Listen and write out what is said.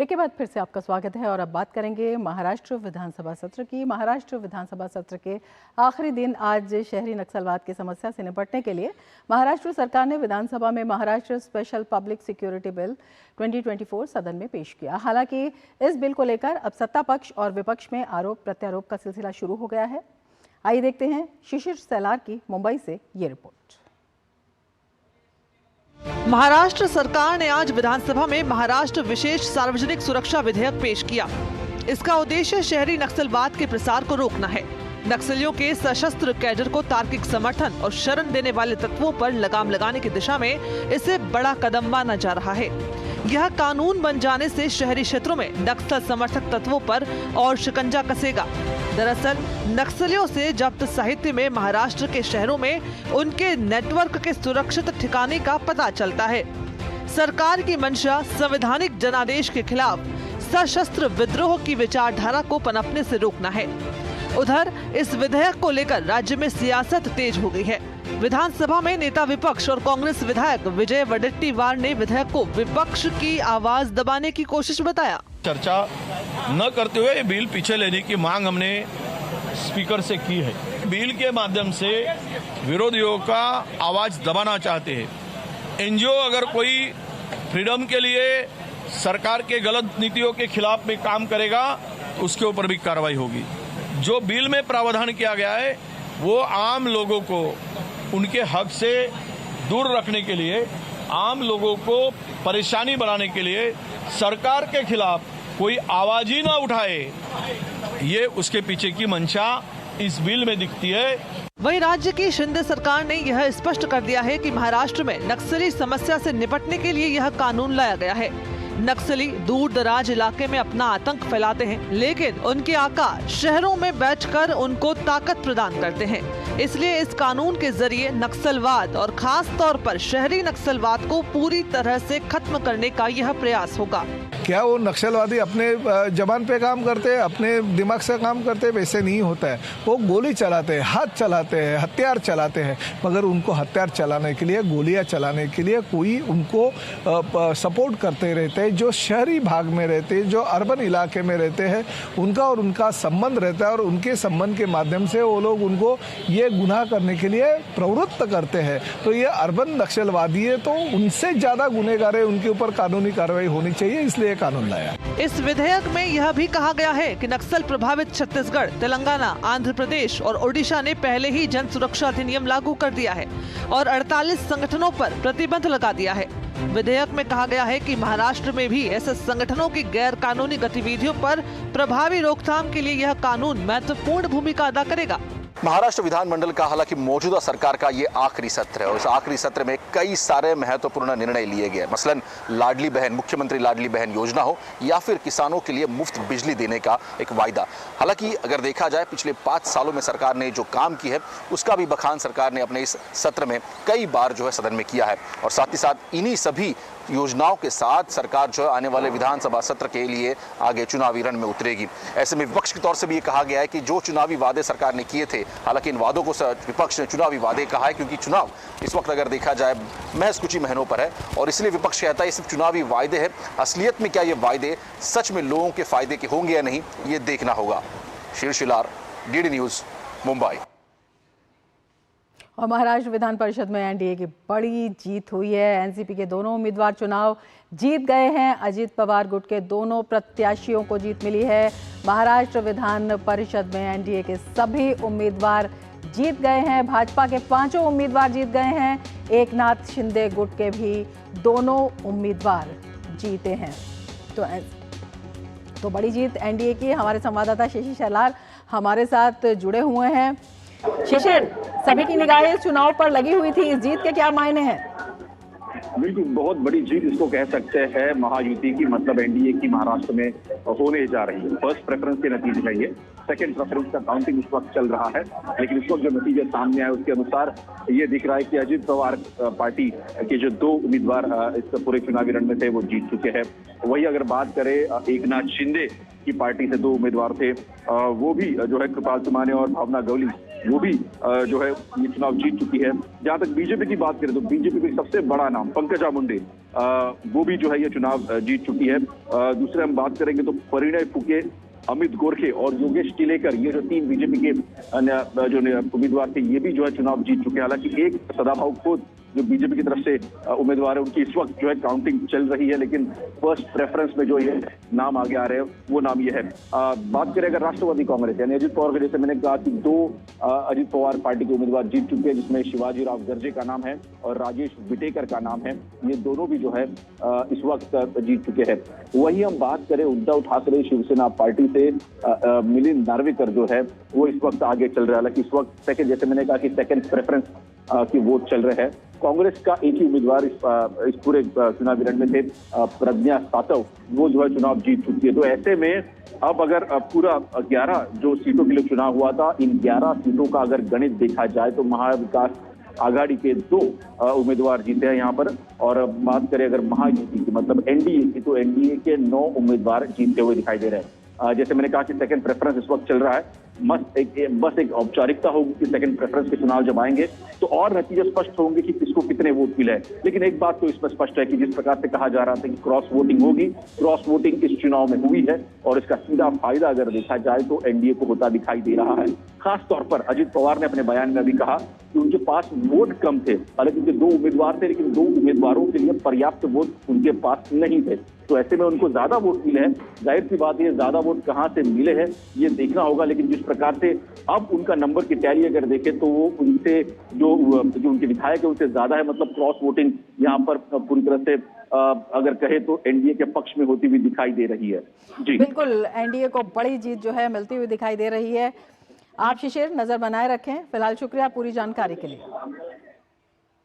Break के बाद फिर से आपका स्वागत है और अब बात करेंगे महाराष्ट्र विधानसभा सत्र की। महाराष्ट्र विधानसभा सत्र के आखिरी दिन आज शहरी नक्सलवाद की समस्या से निपटने के लिए महाराष्ट्र सरकार ने विधानसभा में Maharashtra special public security bill 2024 सदन में पेश किया। हालांकि इस बिल को लेकर अब सत्ता पक्ष और विपक्ष में आरोप प्रत्यारोप का सिलसिला शुरू हो गया है। आइए देखते हैं शिशिर सेलार की मुंबई से ये रिपोर्ट। महाराष्ट्र सरकार ने आज विधानसभा में महाराष्ट्र विशेष सार्वजनिक सुरक्षा विधेयक पेश किया। इसका उद्देश्य शहरी नक्सलवाद के प्रसार को रोकना है। नक्सलियों के सशस्त्र कैडर को तार्किक समर्थन और शरण देने वाले तत्वों पर लगाम लगाने की दिशा में इसे बड़ा कदम माना जा रहा है। यह कानून बन जाने से शहरी क्षेत्रों में नक्सल समर्थक तत्वों पर और शिकंजा कसेगा। दरअसल नक्सलियों से जब्त साहित्य में महाराष्ट्र के शहरों में उनके नेटवर्क के सुरक्षित ठिकाने का पता चलता है। सरकार की मंशा संवैधानिक जनादेश के खिलाफ सशस्त्र विद्रोह की विचारधारा को पनपने से रोकना है। उधर इस विधेयक को लेकर राज्य में सियासत तेज हो गई है। विधानसभा में नेता विपक्ष और कांग्रेस विधायक विजय वडेट्टीवार ने विधेयक को विपक्ष की आवाज दबाने की कोशिश बताया। चर्चा न करते हुए ये बिल पीछे लेने की मांग हमने स्पीकर से की है। बिल के माध्यम से विरोधियों का आवाज दबाना चाहते हैं। एनजीओ अगर कोई फ्रीडम के लिए सरकार के गलत नीतियों के खिलाफ में काम करेगा तो उसके ऊपर भी कार्रवाई होगी। जो बिल में प्रावधान किया गया है वो आम लोगों को उनके हक से दूर रखने के लिए, आम लोगों को परेशानी बनाने के लिए सरकार के खिलाफ कोई आवाज ही ना उठाए, ये उसके पीछे की मंशा इस बिल में दिखती है। वहीं राज्य की शिंदे सरकार ने यह स्पष्ट कर दिया है कि महाराष्ट्र में नक्सली समस्या से निपटने के लिए यह कानून लाया गया है। नक्सली दूर दराज इलाके में अपना आतंक फैलाते हैं, लेकिन उनके आका शहरों में बैठकर उनको ताकत प्रदान करते हैं। इसलिए इस कानून के जरिए नक्सलवाद और खास तौर पर शहरी नक्सलवाद को पूरी तरह से खत्म करने का यह प्रयास होगा। क्या वो नक्सलवादी अपने जबान पे काम करते हैं, अपने दिमाग से काम करते हैं? वैसे नहीं होता है। वो गोली चलाते हैं, हाथ चलाते हैं, हथियार चलाते हैं, मगर उनको हथियार चलाने के लिए, गोलियां चलाने के लिए कोई उनको सपोर्ट करते रहते हैं। जो शहरी भाग में रहते हैं, जो अर्बन इलाके में रहते हैं, उनका और उनका संबंध रहता है और उनके संबंध के माध्यम से वो लोग उनको ये गुनाह करने के लिए प्रवृत्त करते हैं। तो ये अर्बन नक्सलवादी है, तो उनसे ज्यादा गुनहगार है, उनके ऊपर कानूनी कार्रवाई होनी चाहिए, इसलिए कानून लाया। इस विधेयक में यह भी कहा गया है कि नक्सल प्रभावित छत्तीसगढ़, तेलंगाना, आंध्र प्रदेश और ओडिशा ने पहले ही जन सुरक्षा अधिनियम लागू कर दिया है और 48 संगठनों पर प्रतिबंध लगा दिया है। विधेयक में कहा गया है कि महाराष्ट्र में भी ऐसे संगठनों की गैर कानूनी गतिविधियों पर प्रभावी रोकथाम के लिए यह कानून महत्वपूर्ण भूमिका अदा करेगा। महाराष्ट्र विधानमंडल का हालांकि मौजूदा सरकार का ये आखिरी सत्र है और इस आखिरी सत्र में कई सारे महत्वपूर्ण निर्णय लिए गए। मसलन लाडली बहन, मुख्यमंत्री लाडली बहन योजना हो या फिर किसानों के लिए मुफ्त बिजली देने का एक वायदा। हालांकि अगर देखा जाए पिछले 5 सालों में सरकार ने जो काम की है उसका भी बखान सरकार ने अपने इस सत्र में कई बार जो है सदन में किया है और साथ ही साथ इन्हीं सभी योजनाओं के साथ सरकार जो है आने वाले विधानसभा सत्र के लिए आगे चुनावी रण में उतरेगी। ऐसे में विपक्ष की तौर से भी ये कहा गया है कि जो चुनावी वादे सरकार ने किए थे, हालांकि इन वादों को विपक्ष ने चुनावी वादे कहा है क्योंकि चुनाव इस वक्त अगर देखा जाए महज कुछ ही महीनों पर है और इसलिए विपक्ष कहता है ये सिर्फ चुनावी वायदे हैं। असलियत में क्या ये वायदे सच में लोगों के फायदे के होंगे या नहीं, ये देखना होगा। शिशिर सेलार, डीडी न्यूज, मुंबई। और महाराष्ट्र विधान परिषद में एनडीए की बड़ी जीत हुई है। एनसीपी के दोनों उम्मीदवार चुनाव जीत गए हैं। अजित पवार गुट के दोनों प्रत्याशियों को जीत मिली है। महाराष्ट्र विधान परिषद में एनडीए के सभी उम्मीदवार जीत गए हैं। भाजपा के 5 उम्मीदवार जीत गए हैं। एकनाथ शिंदे गुट के भी दोनों उम्मीदवार जीते हैं। तो बड़ी जीत एनडीए की। हमारे संवाददाता शिशिर सेलार हमारे साथ जुड़े हुए हैं। शिशिर, सभी की निगाहें चुनाव पर लगी हुई थी, इस जीत के क्या मायने हैं? बिल्कुल, बहुत बड़ी जीत इसको कह सकते हैं महायुति की, मतलब एनडीए की महाराष्ट्र में होने जा रही है। फर्स्ट प्रेफरेंस के नतीजे है ये, सेकंड प्रेफरेंस का काउंटिंग इस वक्त चल रहा है, लेकिन इस वक्त जो नतीजे सामने आए उसके अनुसार ये दिख रहा है कि अजित पवार पार्टी के जो 2 उम्मीदवार इस पूरे चुनावी रण में थे वो जीत चुके हैं। वही अगर बात करें एकनाथ शिंदे की पार्टी से 2 उम्मीदवार थे, वो भी जो है कृपाल तुमाने और भावना गवली वो भी जो है ये चुनाव जीत चुकी है। जहां तक बीजेपी की बात करें तो बीजेपी का सबसे बड़ा नाम पंकजा मुंडे, वो भी जो है ये चुनाव जीत चुकी है। दूसरे हम बात करेंगे तो परिणय फुके, अमित गोरखे और योगेश टिलेकर, ये जो 3 बीजेपी के जो उम्मीदवार थे, ये भी जो है चुनाव जीत चुके हैं। हालांकि एक सदाभाऊ खोत जो बीजेपी की तरफ से उम्मीदवार है, उनकी इस वक्त जो है काउंटिंग चल रही है, लेकिन फर्स्ट प्रेफरेंस में जो ये नाम आगे आ रहे हैं वो नाम ये है। बात करें अगर राष्ट्रवादी कांग्रेस यानी अजित पवार के, जैसे मैंने कहा कि 2 अजित पवार पार्टी के उम्मीदवार जीत चुके हैं, जिसमें शिवाजी राव गर्जे का नाम है और राजेश विटेकर का नाम है। ये दोनों भी जो है इस वक्त जीत चुके हैं। वही हम बात करें उद्धव ठाकरे शिवसेना पार्टी से मिलिंद नार्वेकर जो है वो इस वक्त आगे चल रहा है। हालांकि इस वक्त सेकंड, जैसे मैंने कहा कि सेकंड प्रेफरेंस की वोट चल रहे हैं। कांग्रेस का एक ही उम्मीदवार इस पूरे चुनावी रण में थे, प्रज्ञा सातव, वो जो है चुनाव जीत चुकी है। तो ऐसे में अब अगर पूरा 11 जो सीटों के लिए चुनाव हुआ था, इन 11 सीटों का अगर गणित देखा जाए तो महाविकास आघाड़ी के 2 उम्मीदवार जीते हैं यहाँ पर। और बात करें अगर महायुति की मतलब एनडीए की, तो एनडीए के 9 उम्मीदवार जीतते हुए दिखाई दे रहे हैं। जैसे मैंने कहा कि सेकंड प्रेफरेंस इस वक्त चल रहा है। बस एक औपचारिकता होगी कि सेकंड प्रेफरेंस के चुनाव जब आएंगे तो और नतीजे स्पष्ट होंगे कि किसको कितने वोट मिले हैं। लेकिन एक बात तो इसमें स्पष्ट है कि जिस प्रकार से कहा जा रहा था कि क्रॉस वोटिंग होगी, क्रॉस वोटिंग इस चुनाव में हुई है और इसका सीधा फायदा अगर देखा जाए तो एनडीए को होता दिखाई दे रहा है। खास तौर पर अजित पवार ने अपने बयान में भी कहा कि उनके पास वोट कम थे, हालांकि उनके 2 उम्मीदवार थे, लेकिन 2 उम्मीदवारों के लिए पर्याप्त वोट उनके पास नहीं थे। तो ऐसे में उनको ज्यादा वोट मिले हैं। जाहिर सी बात है ज्यादा वोट कहां से मिले हैं ये देखना होगा, लेकिन जिस प्रकार से अब उनका नंबर की टैली अगर देखें तो वो उनसे जो उनके विधायक है उनसे ज्यादा है। मतलब क्रॉस वोटिंग यहाँ पर पूरी तरह से अगर कहे तो एनडीए के पक्ष में होती हुई दिखाई दे रही है। जी बिल्कुल, एनडीए को बड़ी जीत जो है मिलती हुई दिखाई दे रही है। आप शिशिर नजर बनाए रखें। फिलहाल शुक्रिया पूरी जानकारी के लिए।